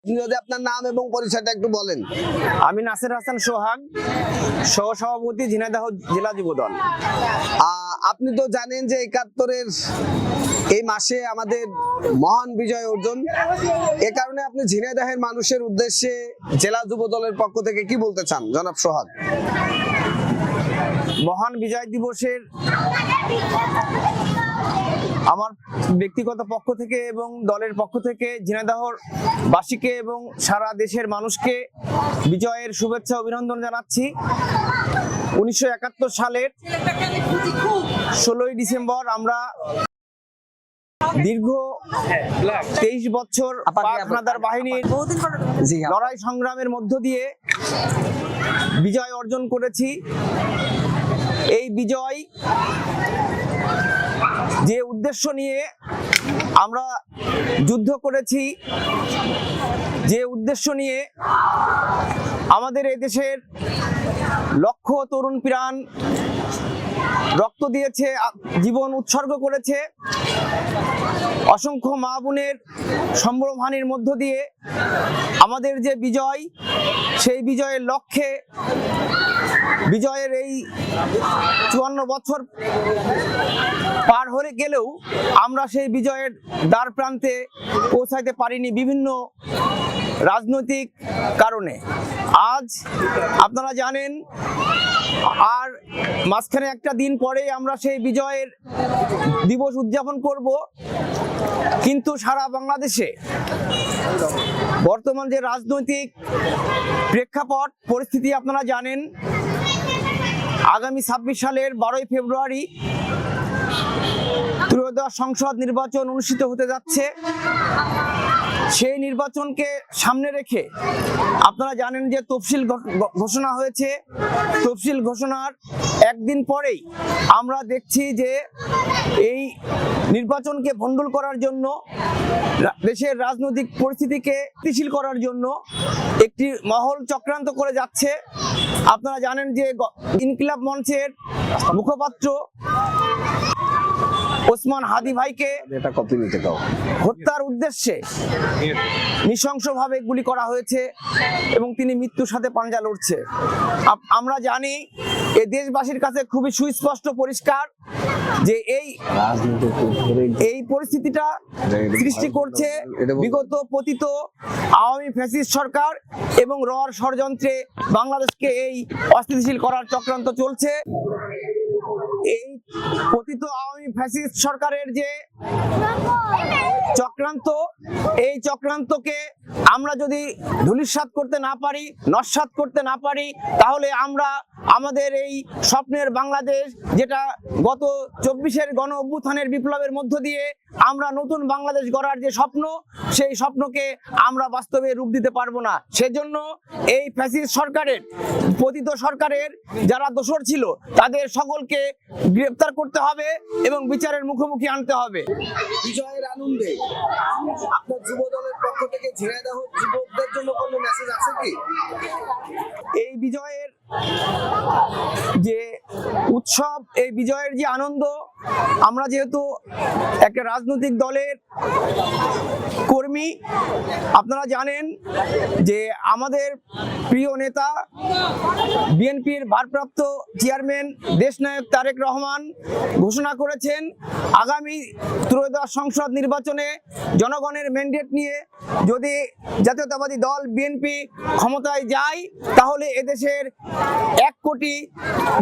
আপনি যদি আপনার নাম এবং পরিচয়টা একটু বলেন। আমি নাসির হাসান সোহাগ, সহ-সভাপতি ঝিনাইদহ জেলা যুবদল। আপনি তো জানেন যে ৭১-এর এই মাসে আমাদের মহান বিজয় অর্জন। এ কারণে আপনি ঝিনাইদহের মানুষের উদ্দেশ্যে জেলা যুব দলের পক্ষ থেকে কি বলতে চান জনাব সোহাগ? মহান বিজয় দিবসের আমার ব্যক্তিগত পক্ষ থেকে এবং দলের পক্ষ থেকে ঝিনাইদহর বাসীকে এবং সারা দেশের মানুষকে বিজয়ের শুভেচ্ছা অভিনন্দন জানাচ্ছি। ১৯৭১ সালের ১৬ই ডিসেম্বর আমরা দীর্ঘ ২৩ বছর পাক হানাদার বাহিনীর লড়াই সংগ্রামের মধ্য দিয়ে বিজয় অর্জন করেছি। এই বিজয় যে উদ্দেশ্য নিয়ে আমরা যুদ্ধ করেছি, যে উদ্দেশ্য নিয়ে আমাদের এই দেশের লক্ষ তরুণ প্রাণ রক্ত দিয়েছে, জীবন উৎসর্গ করেছে, অসংখ্য মা বোনের সম্ভ্রমহানির মধ্য দিয়ে আমাদের যে বিজয়, সেই বিজয়ের লক্ষ্যে বিজয়ের এই ৫৪ বছর পার হয়ে গেলেও আমরা সেই বিজয়ের দ্বার প্রান্তে পৌঁছাইতে পারিনি বিভিন্ন রাজনৈতিক কারণে। আজ আপনারা জানেন আর মাঝখানে একটা দিন পরে আমরা সেই বিজয়ের দিবস উদযাপন করব, কিন্তু সারা বাংলাদেশে বর্তমান যে রাজনৈতিক প্রেক্ষাপট পরিস্থিতি আপনারা জানেন। আগামী ২৬ সালের ১২ই ফেব্রুয়ারি ত্রয়োদশ সংসদ নির্বাচন অনুষ্ঠিত হতে যাচ্ছে। সেই নির্বাচনকে সামনে রেখে আপনারা জানেন যে তফসিল ঘোষণা হয়েছে। তফসিল ঘোষণার একদিন পরেই আমরা দেখছি যে এই নির্বাচনকে ভণ্ডুল করার জন্য, দেশের রাজনৈতিক পরিস্থিতিকে স্থিতিশীল করার জন্য একটি মহল চক্রান্ত করে যাচ্ছে। আপনারা জানেন যে ইনকিলাব মঞ্চের মুখপাত্র ওসমান হাদি ভাইকে হত্যার উদ্দেশ্যে নৃশংসভাবে গুলি করা হয়েছে এবং তিনি মৃত্যুর সাথে পাঞ্জা লড়ছে। আমরা জানি এই দেশবাসীর কাছে খুবই সুস্পষ্ট পরিষ্কার যে এই পরিস্থিতিটা সৃষ্টি করছে বিগত পতিত আওয়ামী ফ্যাসিস্ট সরকার এবং রর ষড়যন্ত্রে বাংলাদেশকে এই অস্থিতিশীল করার চক্রান্ত চলছে। এই পতিত আওয়ামী ফ্যাসিস্ট সরকারের যে চক্রান্ত, এই চক্রান্তকে আমরা যদি ধূলিসাৎ করতে না পারি, নস্যাৎ করতে না পারি, তাহলে আমরা আমাদের এই স্বপ্নের বাংলাদেশ, যেটা গত ২৪-এর গণ অভ্যুত্থানের বিপ্লবের মধ্য দিয়ে আমরা নতুন বাংলাদেশ গড়ার যে স্বপ্ন, সেই স্বপ্নকে আমরা বাস্তবে রূপ দিতে পারবো না। সেজন্য এই ফ্যাসিস্ট সরকারের, পতিত সরকারের যারা দোষর ছিল তাদের সকলকে গ্রেফতার করতে হবে এবং বিচারের মুখোমুখি আনতে হবে। বিজয়ের আনন্দে আপনার যুব দলের পক্ষ থেকে ঝিনাইদহ যুবকদের জন্য কোনো মেসেজ আছে কি? এই বিজয়ের যে উৎসব, এই বিজয়ের যে আনন্দ, আমরা যেহেতু একটা রাজনৈতিক দলের কর্মী, আপনারা জানেন যে আমাদের প্রিয় নেতা বিএনপির ভারপ্রাপ্ত চেয়ারম্যান দেশনায়ক তারেক রহমান ঘোষণা করেছেন আগামী ত্রয়োদশ সংসদ নির্বাচনে জনগণের ম্যান্ডেট নিয়ে যদি জাতীয়তাবাদী দল বিএনপি ক্ষমতায় যায়, তাহলে এদেশের ১ কোটি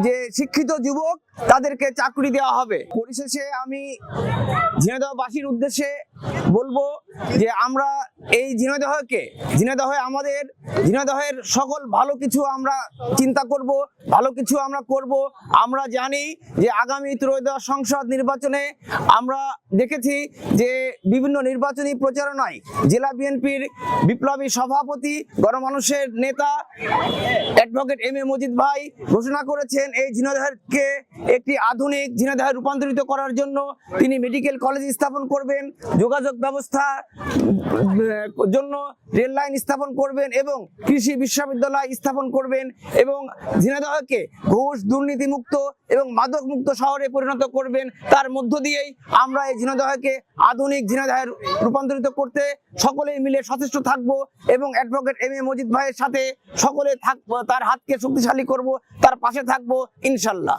যে শিক্ষিত যুবক তাদেরকে চাকরি দেওয়া হবে। পরিশেষে আমি ঝিনাইদহবাসীর উদ্দেশ্যে বলবো যে আমরা এই ঝিনাইদহের সকল ভালো কিছু আমরা চিন্তা করব, ভালো কিছু আমরা করব। আমরা জানি যে আগামী ত্রয়োদশ সংসদ নির্বাচনে আমরা দেখেছি যে বিভিন্ন নির্বাচনী প্রচারণায় জেলা বিএনপির বিপ্লবী সভাপতি, গণমানুষের নেতা অ্যাডভোকেট এম এ মজিদ ভাই ঘোষণা করেছেন এই ঝিনাইদহকে একটি আধুনিক ঝিনাইদহে রূপান্তরিত করার জন্য তিনি মেডিকেল কলেজ স্থাপন করবেন, যোগাযোগ ব্যবস্থা জন্য রেল লাইন স্থাপন করবেন এবং কৃষি বিশ্ববিদ্যালয় স্থাপন করবেন এবং ঝিনাইদহকে ঘুষ দুর্নীতি মুক্ত এবং মাদক মুক্ত শহরে পরিণত করবেন। তার মধ্য দিয়েই আমরা এই ঝিনাইদহকে আধুনিক ঝিনাইদহে রূপান্তরিত করতে সকলেই মিলে সচেষ্ট থাকব এবং অ্যাডভোকেট এম এ মজিদ ভাইয়ের সাথে সকলে থাকবো, তার হাতকে শক্তিশালী করব, তার পাশে থাকবো ইনশাল্লাহ।